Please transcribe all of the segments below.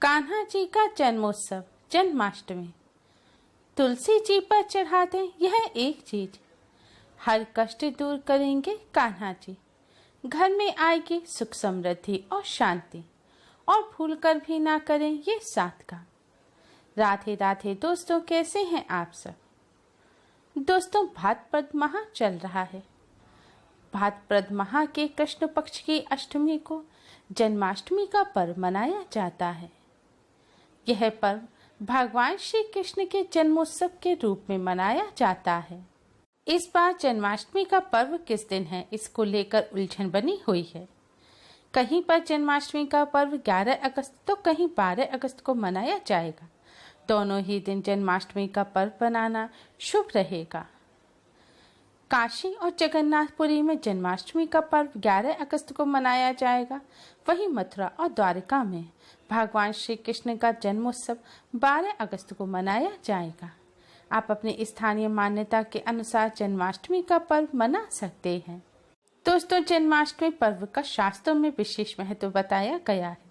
कान्हा जी का जन्मोत्सव जन्माष्टमी। तुलसी जी पर चढ़ा दें यह एक चीज, हर कष्ट दूर करेंगे कान्हा जी। घर में आएगी सुख समृद्धि और शांति, और भूल कर भी ना करें ये साथ का। राधे राधे दोस्तों, कैसे हैं आप सब। दोस्तों, भाद्रपद माह चल रहा है। भाद्रपद माह के कृष्ण पक्ष की अष्टमी को जन्माष्टमी का पर्व मनाया जाता है। यह पर्व भगवान श्री कृष्ण के जन्मोत्सव के रूप में मनाया जाता है। इस बार जन्माष्टमी का पर्व किस दिन है, इसको लेकर उलझन बनी हुई है। कहीं पर जन्माष्टमी का पर्व 11 अगस्त तो कहीं 12 अगस्त को मनाया जाएगा। दोनों ही दिन जन्माष्टमी का पर्व मनाना शुभ रहेगा। काशी और जगन्नाथपुरी में जन्माष्टमी का पर्व 11 अगस्त को मनाया जाएगा। वहीं मथुरा और द्वारिका में भगवान श्री कृष्ण का जन्मोत्सव 12 अगस्त को मनाया जाएगा। आप अपनी स्थानीय मान्यता के अनुसार जन्माष्टमी का पर्व मना सकते हैं। दोस्तों, जन्माष्टमी पर्व का शास्त्रों में विशेष महत्व बताया गया है।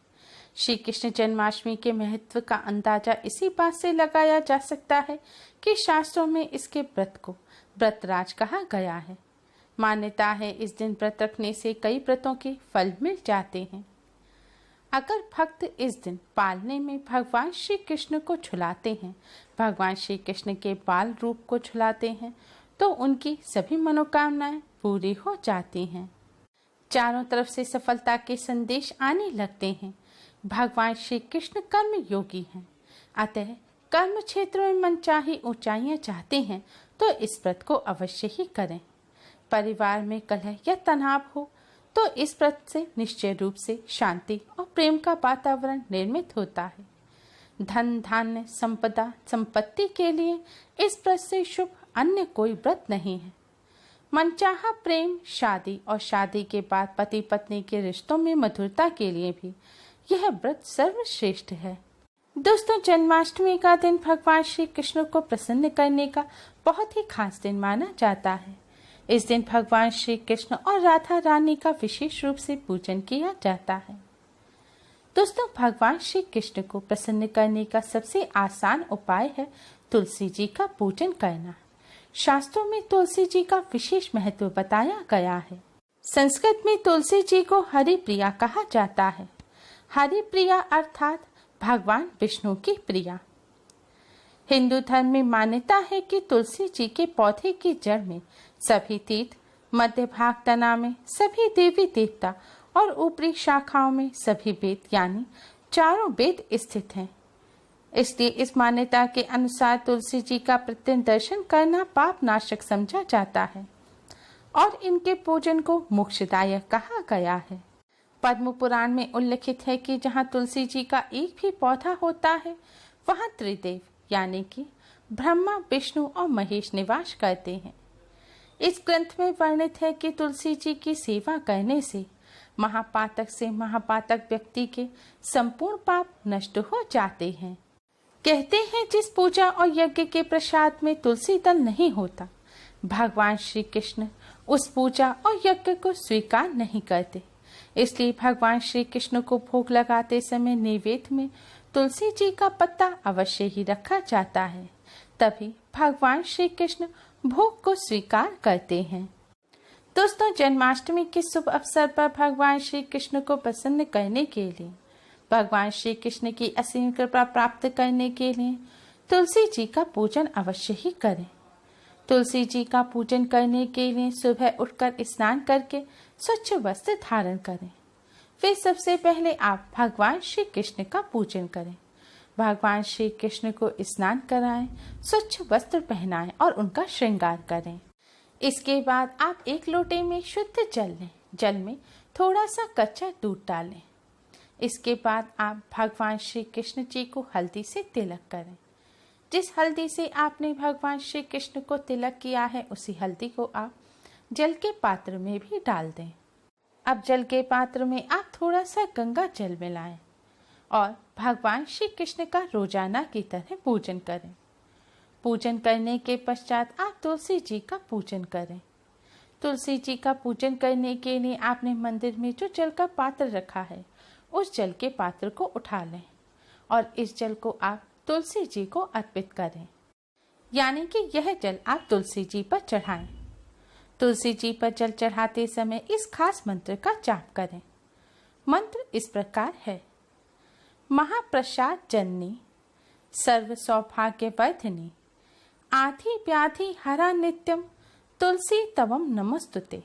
श्री कृष्ण जन्माष्टमी के महत्व का अंदाजा इसी बात से लगाया जा सकता है कि शास्त्रों में इसके व्रत को व्रतराज कहा गया है। मान्यता है इस दिन व्रत रखने से कई व्रतों के फल मिल जाते हैं। अगर भक्त इस दिन पालने में भगवान श्री कृष्ण को झुलाते हैं, भगवान श्री कृष्ण के बाल रूप को झुलाते हैं, तो उनकी सभी मनोकामनाएं पूरी हो जाती हैं। चारों तरफ से सफलता के संदेश आने लगते हैं। भगवान श्री कृष्ण कर्म योगी हैं, अतः कर्म क्षेत्र में मनचाही ऊंचाइयां चाहते हैं तो इस व्रत को अवश्य ही करें। परिवार में कलह या तनाव हो तो इस व्रत से निश्चय रूप से शांति और प्रेम का वातावरण निर्मित होता है। धन धान्य संपदा संपत्ति के लिए इस व्रत से शुभ अन्य कोई व्रत नहीं है। मनचाहा प्रेम, शादी और शादी के बाद पति पत्नी के रिश्तों में मधुरता के लिए भी यह व्रत सर्वश्रेष्ठ है। दोस्तों, जन्माष्टमी का दिन भगवान श्री कृष्ण को प्रसन्न करने का बहुत ही खास दिन माना जाता है। इस दिन भगवान श्री कृष्ण और राधा रानी का विशेष रूप से पूजन किया जाता है। दोस्तों, भगवान श्री कृष्ण को प्रसन्न करने का सबसे आसान उपाय है तुलसी जी का पूजन करना। शास्त्रों में तुलसी जी का विशेष महत्व बताया गया है। संस्कृत में तुलसी जी को हरि प्रिया कहा जाता है। हरि प्रिया अर्थात भगवान विष्णु की प्रिया। हिंदू धर्म में मान्यता है कि तुलसी जी के पौधे की जड़ में सभी तीर्थ, मध्य भाग तना में सभी देवी देवता और ऊपरी शाखाओं में सभी वेद यानी चारों वेद स्थित हैं। इसलिए इस मान्यता के अनुसार तुलसी जी का प्रतिदिन दर्शन करना पाप नाशक समझा जाता है और इनके पूजन को मोक्षदायक कहा गया है। पद्म पुराण में उल्लिखित है कि जहाँ तुलसी जी का एक भी पौधा होता है वहाँ त्रिदेव यानी कि ब्रह्मा, विष्णु और महेश निवास करते हैं। इस ग्रंथ में वर्णित है कि तुलसी जी की सेवा करने से महापातक से महापातक व्यक्ति के संपूर्ण पाप नष्ट हो जाते हैं। कहते हैं जिस पूजा और यज्ञ के प्रसाद में तुलसी दल नहीं होता, भगवान श्री कृष्ण उस पूजा और यज्ञ को स्वीकार नहीं करते। इसलिए भगवान श्री कृष्ण को भोग लगाते समय नैवेद्य में तुलसी जी का पत्ता अवश्य ही रखा जाता है, तभी भगवान श्री कृष्ण भोग को स्वीकार करते हैं। दोस्तों, जन्माष्टमी के शुभ अवसर पर भगवान श्री कृष्ण को प्रसन्न करने के लिए, भगवान श्री कृष्ण की असीम कृपा प्राप्त करने के लिए तुलसी जी का पूजन अवश्य ही करें। तुलसी जी का पूजन करने के लिए सुबह उठकर स्नान करके स्वच्छ वस्त्र धारण करें। फिर सबसे पहले आप भगवान श्री कृष्ण का पूजन करें। भगवान श्री कृष्ण को स्नान कराएं, स्वच्छ वस्त्र पहनाएं और उनका श्रृंगार करें। इसके बाद आप एक लोटे में शुद्ध जल लें। जल में थोड़ा सा कच्चा दूध डालें। इसके बाद आप भगवान श्री कृष्ण जी को हल्दी से तिलक करें। जिस हल्दी से आपने भगवान श्री कृष्ण को तिलक किया है उसी हल्दी को आप जल के पात्र में भी डाल दें। अब जल के पात्र में आप थोड़ा सा गंगा जल मिलाएं और भगवान श्री कृष्ण का रोजाना की तरह पूजन करें। पूजन करने के पश्चात आप तुलसी जी का पूजन करें। तुलसी जी का पूजन करने के लिए आपने मंदिर में जो जल का पात्र रखा है उस जल के पात्र को उठा लें और इस जल को आप तुलसी जी को अर्पित करें, यानी कि यह जल आप तुलसी जी पर चढ़ाएं। तुलसी जी पर जल चढ़ाते समय इस खास मंत्र का जाप करें। मंत्र इस प्रकार है: महाप्रसाद जननी, सर्व सौभाग्य वर्धिनी, आधि व्याधि हरा नित्यम, तुलसी तवम नमस्तुते।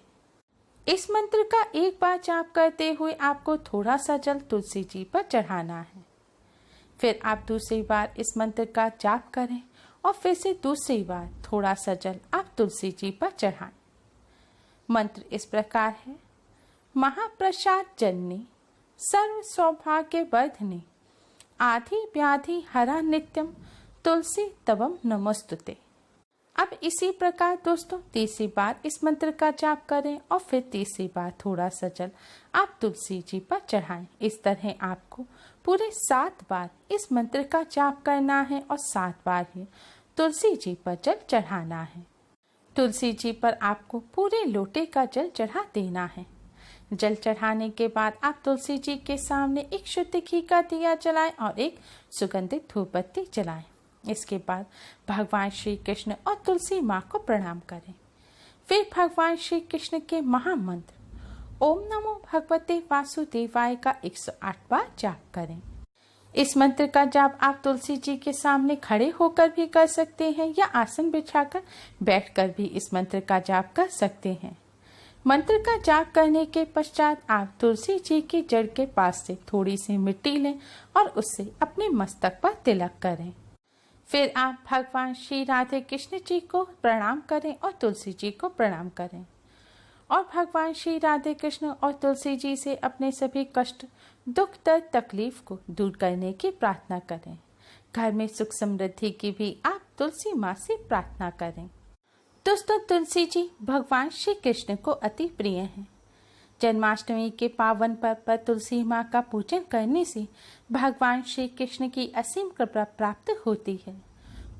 इस मंत्र का एक बार जाप करते हुए आपको थोड़ा सा जल तुलसी जी पर चढ़ाना है। फिर आप दूसरी बार इस मंत्र का जाप करें और फिर से दूसरी बार थोड़ा सा जल आप तुलसी जी पर चढ़ाएं। मंत्र इस प्रकार है: महाप्रसाद जननी, सर्व सौभाग्य वर्धिनी, आधि व्याधि हरा नित्यम, तुलसी तवम नमस्तुते। अब इसी प्रकार दोस्तों तीसरी बार इस मंत्र का जाप करें और फिर तीसरी बार थोड़ा सा जल आप तुलसी जी पर चढ़ाएं। इस तरह आपको पूरे 7 बार इस मंत्र का जाप करना है और 7 बार ही तुलसी जी पर जल चढ़ाना है। तुलसी जी पर आपको पूरे लोटे का जल चढ़ा देना है। जल चढ़ाने के बाद आप तुलसी जी के सामने एक शुद्ध घी का दिया जलाएं और एक सुगंधित धूप बत्ती जलाएं। इसके बाद भगवान श्री कृष्ण और तुलसी माँ को प्रणाम करें। फिर भगवान श्री कृष्ण के महामंत्र ओम नमो भगवते वासुदेवाय का 108 बार जाप करें। इस मंत्र का जाप आप तुलसी जी के सामने खड़े होकर भी कर सकते हैं या आसन बिछाकर बैठकर भी इस मंत्र का जाप कर सकते हैं। मंत्र का जाप करने के पश्चात आप तुलसी जी की जड़ के पास से थोड़ी सी मिट्टी लें और उससे अपने मस्तक पर तिलक करें। फिर आप भगवान श्री राधे कृष्ण जी को प्रणाम करें और तुलसी जी को प्रणाम करें और भगवान श्री राधे कृष्ण और तुलसी जी से अपने सभी कष्ट, दुख, दर्द, तकलीफ को दूर करने की प्रार्थना करें। घर में सुख समृद्धि की भी आप तुलसी माँ से प्रार्थना करें। दोस्तों तुलसी जी भगवान श्री कृष्ण को अति प्रिय हैं। जन्माष्टमी के पावन पर्व पर तुलसी माँ का पूजन करने से भगवान श्री कृष्ण की असीम कृपा प्राप्त होती है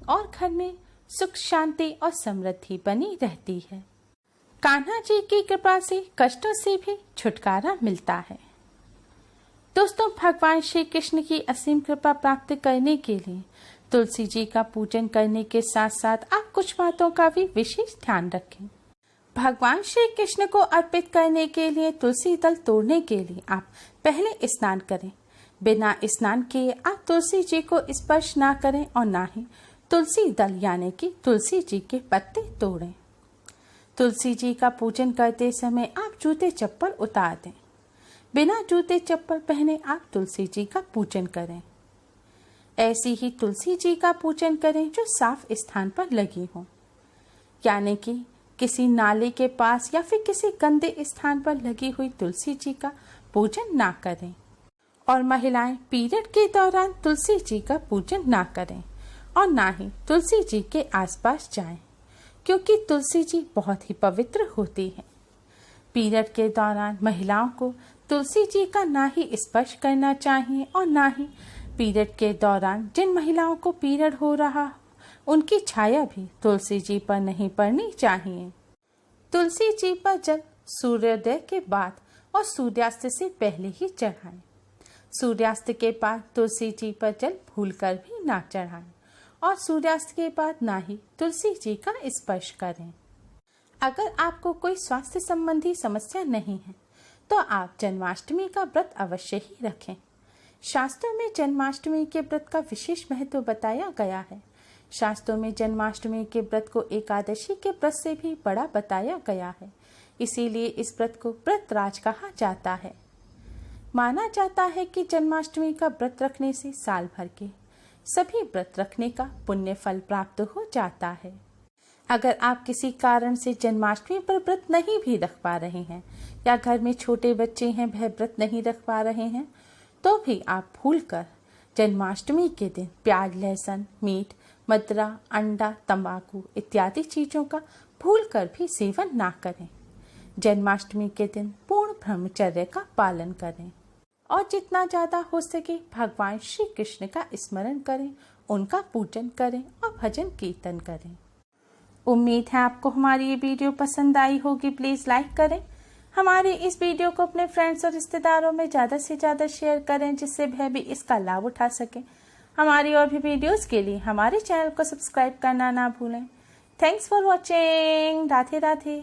और घर में सुख, शांति और समृद्धि बनी रहती है। कान्हा जी की कृपा से कष्टों से भी छुटकारा मिलता है। दोस्तों भगवान श्री कृष्ण की असीम कृपा प्राप्त करने के लिए तुलसी जी का पूजन करने के साथ साथ आप कुछ बातों का भी विशेष ध्यान रखें। भगवान श्री कृष्ण को अर्पित करने के लिए तुलसी दल तोड़ने के लिए आप पहले स्नान करें। बिना स्नान किए आप तुलसी जी को स्पर्श ना करें और ना ही तुलसी दल यानी कि तुलसी जी के पत्ते तोड़ें। तुलसी जी का पूजन करते समय आप जूते चप्पल उतार दें। बिना जूते चप्पल पहने आप तुलसी जी का पूजन करें। ऐसी ही तुलसी जी का पूजन करें जो साफ स्थान पर लगी हो, यानी कि किसी नाले के पास या फिर किसी गंदे स्थान पर लगी हुई तुलसी जी का पूजन ना करें। और महिलाएं पीरियड के दौरान तुलसी जी का पूजन ना करें और ना ही तुलसी जी के आसपास जाएं, क्योंकि तुलसी जी बहुत ही पवित्र होती है। पीरियड के दौरान महिलाओं को तुलसी जी का ना ही स्पर्श करना चाहिए और ना ही पीरियड के दौरान जिन महिलाओं को पीरियड हो रहा उनकी छाया भी तुलसी जी पर नहीं पड़नी चाहिए। तुलसी जी पर जल सूर्योदय के बाद और सूर्यास्त से पहले ही चढ़ाएं। सूर्यास्त के बाद तुलसी जी पर जल भूलकर भी ना चढ़ाएं और सूर्यास्त के बाद ना ही तुलसी जी का स्पर्श करें। अगर आपको कोई स्वास्थ्य संबंधी समस्या नहीं है तो आप जन्माष्टमी का व्रत अवश्य ही रखें। शास्त्रों में जन्माष्टमी के व्रत का विशेष महत्व बताया गया है। शास्त्रों में जन्माष्टमी के व्रत को एकादशी के व्रत से भी बड़ा बताया गया है, इसीलिए इस व्रत को व्रतराज कहा जाता है। माना जाता है कि जन्माष्टमी का व्रत रखने से साल भर के सभी व्रत रखने का पुण्य फल प्राप्त हो जाता है। अगर आप किसी कारण से जन्माष्टमी पर व्रत नहीं भी रख पा रहे हैं या घर में छोटे बच्चे हैं वह व्रत नहीं रख पा रहे हैं तो भी आप भूलकर जन्माष्टमी के दिन प्याज, लहसुन, मीट, मदिरा, अंडा, तंबाकू इत्यादि चीजों का भूलकर भी सेवन ना करें। जन्माष्टमी के दिन पूर्ण ब्रह्मचर्य का पालन करें और जितना ज्यादा हो सके भगवान श्री कृष्ण का स्मरण करें, उनका पूजन करें और भजन कीर्तन करें। उम्मीद है आपको हमारी ये वीडियो पसंद आई होगी। प्लीज लाइक करें, हमारे इस वीडियो को अपने फ्रेंड्स और रिश्तेदारों में ज़्यादा से ज़्यादा शेयर करें, जिससे वह भी इसका लाभ उठा सकें। हमारी और भी वीडियोस के लिए हमारे चैनल को सब्सक्राइब करना ना भूलें। Thanks for watching. Radhe Radhe.